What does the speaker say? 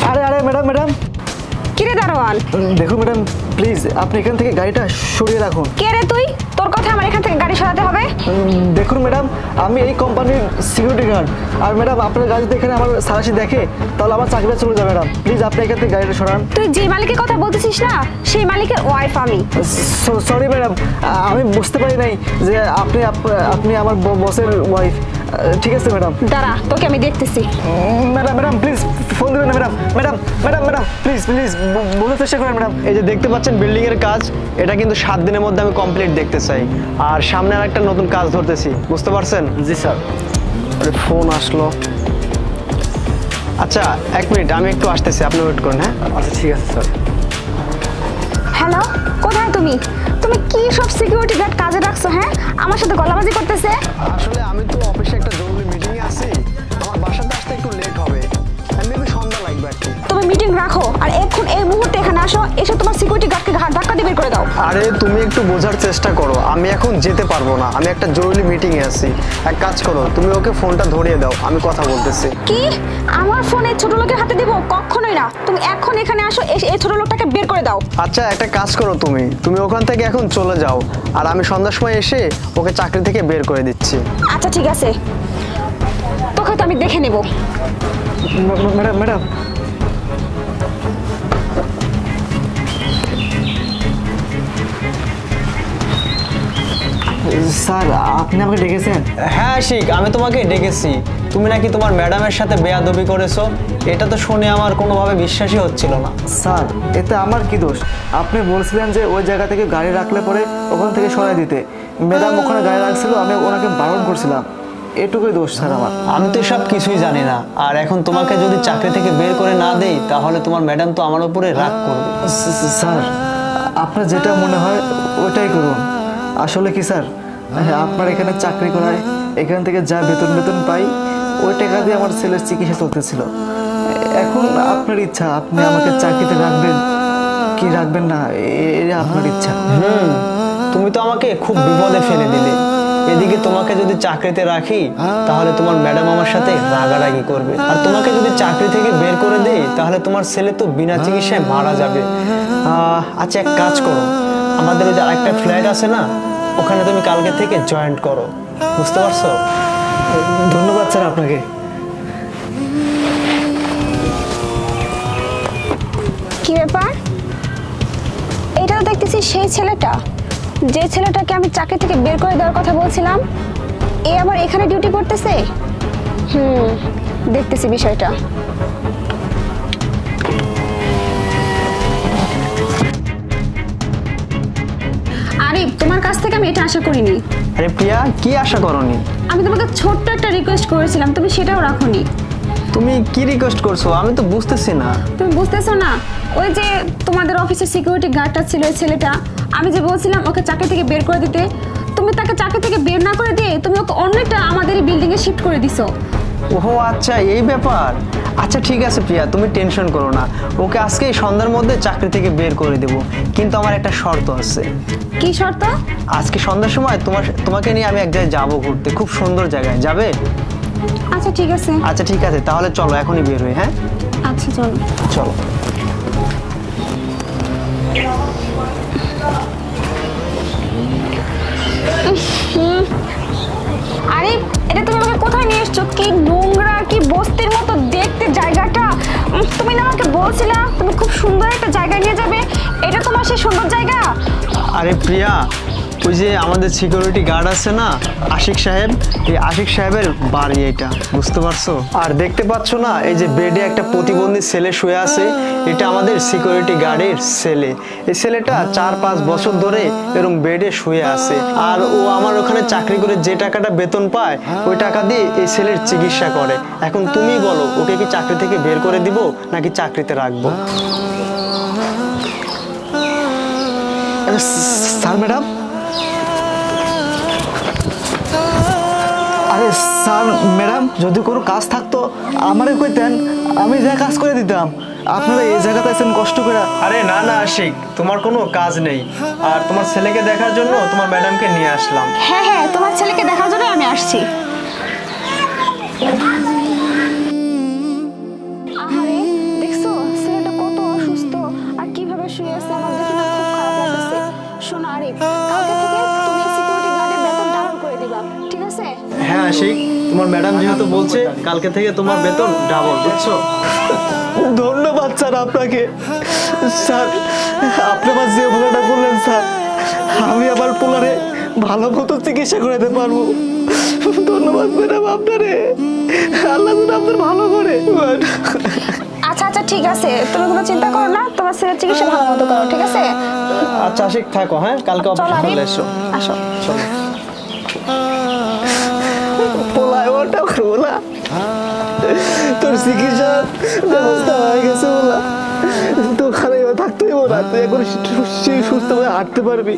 আরে আরে madam madam কি রে দারোয়ান? দেখুন ম্যাডাম প্লিজ আপনি এখান থেকে গাড়িটা সরিয়ে রাখুন। কে রে তুই? তোর কথা আমার এখান থেকে গাড়ি সরাতে হবে? দেখুন ম্যাডাম আমি এই কোম্পানির সিকিউরিটি গার্ড, আর ম্যাডাম আপনার গাড়ি যদি এখানে আমার সারাশি দেখে তাহলে আমার চাকরিটা চলে যাবে। ম্যাডাম প্লিজ আপনি এখান থেকে গাড়িটা সরান। তুই যে মালিকের কথা বলতেছিস না, সেই মালিকের ওয়াইফ আমি। সরি ম্যাডাম, আমি বুঝতে পারি নাই যে আপনি আমার বসের ওয়াইফ। ঠিক আছে ম্যাডাম। দাঁড়া, তোকে আমি দেখতেছি। ম্যাডাম ম্যাডাম প্লিজ ফোন দেবেন না madam. Madam madam madam please please বোঝার চেষ্টা করেন ম্যাডাম। এই যে দেখতে পাচ্ছেন বিল্ডিং এর কাজ, এটা কিন্তু 7 দিনের মধ্যে আমি কমপ্লিট দেখতে চাই। আর সামনে আর একটা নতুন কাজ ধরতেছি, বুঝতে পারছেন? জি স্যার। আরে ফোন আসলো। আচ্ছা 1 মিনিট, আমি একটু আসতেছি, আপনি ওয়েট করুন। হ্যাঁ আচ্ছা ঠিক আছে স্যার। হ্যালো, কোথায় তুমি? তুমি কি সব সিকিউরিটি গার্ড কাজে রাখছো? হ্যাঁ, আমার সাথে গলাবাজি করতেছে। আসলে আমি তো অফিসে একটা জরুরি মিটিং এ আছি, আমার বাসাতে আসতে একটু লেট হবে, মেবি সন্ধ্যা লাগবে আর কি। তুমি মিটিং রাখো আর এখন এই মুহূর্তে এখানে আসো, এসে তোমার সিকিউরিটি গার্ডকে ঘাট ধাক্কা দিয়ে বের করে দাও। আরে তুমি একটু বোঝার চেষ্টা করো, আমি এখন যেতে পারবো না, আমি একটা জরুরি মিটিং এ আছি। এক কাজ করো, তুমি ওকে ফোনটা ধরিয়ে দাও, আমি কথা বলতেছি। কি? আমার ফোন এই ছোট লোকের হাতে দিব? কখনোই না। তুমি এখন এখানে আসো, এসে এই ছোট লোকটাকে বের করে দাও। আচ্ছা একটা কাজ করো, তুমি ওখান থেকে এখন চলে যাও, আর আমি সন্ধ্যার সময় এসে ওকে চাকরি থেকে বের করে দিচ্ছি। আচ্ছা ঠিক আছে, তোকে তো আমি দেখে নেব। ম্যাডাম ম্যাডাম স্যার আপনি আমাকে ডেকেছেন? হ্যাঁ আশিক, আমি তোমাকে ডেকেছি। তুমি নাকি তোমার ম্যাডামের সাথে বেয়াদবি করেছো, এটা তো শুনে আমার কোনোভাবে বিশ্বাসই হচ্ছিল না। স্যার এতে আমার কি দোষ? আপনি বলছিলেন যে ওই জায়গা থেকে গাড়ি রাখলে পরে ওখান থেকে সরাই দিতে। ম্যাডাম ওখানে গাড়ি রাখছিল, আমি ওনাকে বারণ করছিলাম, এটুকুই দোষ স্যার আমার। আমি তো সব কিছুই জানি না, আর এখন তোমাকে যদি চাকরি থেকে বের করে না দেই তাহলে তোমার ম্যাডাম তো আমার উপরে রাগ করবে। স্যার আপনার যেটা মনে হয় ওইটাই করুন। আসলে কি স্যার, আপনার এখানে চাকরি করায় এখান থেকে যা বেতন পাই ওই টাকা দিয়ে আমার ছেলের চিকিৎসা চলতেছিল। এখন আপনার ইচ্ছা, আপনি আমাকে চাকরিতে রাখবেন কি রাখবেন না, এটা আপনার ইচ্ছা। তুমি তো আমাকে খুব বিপদে ফেলে দিলে। এদিকে তোমাকে যদি চাকরিতে রাখি তাহলে তোমার ম্যাডাম আমার সাথে রাগারাগি করবে, আর তোমাকে যদি চাকরি থেকে বের করে দেই তাহলে তোমার ছেলে তো বিনা চিকিৎসায় মারা যাবে। আচ্ছা এক কাজ করো, আমাদের ওই যে আরেকটা ফ্ল্যাট আছে না, ওখানে তুমি কালকে থেকে জয়েন্ট করো, বুঝতে পারছো? ধন্যবাদ স্যার আপনাকে। কি ব্যাপার? এটা তো দেখতেছি সেই ছেলেটা, যে ছেলেটাকে আমি চাকরি থেকে বের করে দেওয়ার কথা বলছিলাম, এ আবার এখানে ডিউটি করতেছে। দেখতেছি বিষয়টা। আরে তোমার কাছ থেকে আমি এটা আশা করিনি। আরে প্রিয়া, কি আশা করনি? আমি তোমাকে ছোট্ট একটা রিকোয়েস্ট করেছিলাম, তুমি সেটাও রাখোনি। তুমি কি রিকোয়েস্ট করছো আমি তো বুঝতেছি না। তুমি বুঝতেছো না? ওই যে তোমাদের অফিসের সিকিউরিটি গার্ডটা ছিল ওই ছেলেটা, আমি যে বলছিলাম ওকে চাকরি থেকে বের করে দিতে, তুমি তাকে চাকরি থেকে বের না করে দিয়ে তুমি ওকে অন্য একটা আমাদের বিল্ডিং এ শিফট করে দিছো। ওহো আচ্ছা এই ব্যাপার। আচ্ছা ঠিক আছে প্রিয়া, তুমি টেনশন করো না, ওকে আজকে সন্ধ্যার মধ্যে চাকরি থেকে বের করে দেব, কিন্তু আমার একটা শর্ত আছে। কি শর্ত? আজকে সন্ধ্যার সময় তোমাকে নিয়ে আমি এক জায়গায় যাবো ঘুরতে, খুব সুন্দর জায়গায়, যাবে? আচ্ছা ঠিক আছে। আচ্ছা ঠিক আছে, তাহলে চলো এখনই বের হই। হ্যাঁ আচ্ছা চলো চলো। আরে এটা তুমি আমাকে কোথায় নিয়ে এসছো? কি নোংরা, কি বস্তির মতো দেখতে জায়গাটা। তুমি না আমাকে বলছিলা তুমি খুব সুন্দর একটা জায়গায় নিয়ে যাবে, এটা তোমার সেই সুন্দর জায়গা? আরে প্রিয়া, ওই যে আমাদের সিকিউরিটি গার্ড আছে না আশিক সাহেব, এই আশিক সাহেবের বাড়ি এটা, বুঝতে পারছো? আর দেখতে পাচ্ছ না এই যে বেডে একটা প্রতিবন্ধী ছেলে শুয়ে আছে, এটা আমাদের সিকিউরিটি গার্ডের ছেলে। এই ছেলেটা 4-5 বছর ধরে এরকম বেডে শুয়ে আছে, আর ও আমার ওখানে চাকরি করে যে টাকাটা বেতন পায় ওই টাকা দিয়ে এই ছেলের চিকিৎসা করে। এখন তুমি বলো ওকে কি চাকরি থেকে বের করে দিব নাকি চাকরিতে রাখবো? স্যার ম্যাডাম, আরে স্যার ম্যাডাম যদি কোনো কাজ থাকতো আমারে কইতেন, আমি যা কাজ করে দিতাম। আপনারা এই জায়গাতে আছেন কষ্ট করে। আরে না না আশিক, তোমার কোনো কাজ নেই, আর তোমার ছেলেকে দেখার জন্য তোমার ম্যাডামকে নিয়ে আসলাম। হ্যাঁ হ্যাঁ, তোমার ছেলেকে দেখার জন্য আমি আসছি। আরে দেখছো আশিক, তোমার ম্যাডাম যেহেতু বলছে কালকে থেকে তোমার বেতন ডাবল, বুঝছো? ধন্যবাদ স্যার আপনাকে। স্যার আপনি আমার যে ভালোটা করলেন স্যার, আমি আমার পোলারে ভালো মতো চিকিৎসা করাতে পারবো। ধন্যবাদ ম্যাডাম আপনারে, আল্লাহ যেন আপনার ভালো করে। আচ্ছা আচ্ছা ঠিক আছে, তুমি কোনো চিন্তা করো না, তোমার ছেলের চিকিৎসা ভালো মতো করো, ঠিক আছে? আচ্ছা আশিক থাকো, হ্যাঁ কালকে চলো অফিসে আরিফ, চলে এসো। আসো। চলো। পোলায় ওটা ওলা, তোর চিকিৎসার ব্যবস্থা হয়ে গেছে ওলা, তো ওখানে থাকতেই ওরা, তুই এখন সুস্থ হয়ে হাঁটতে পারবি।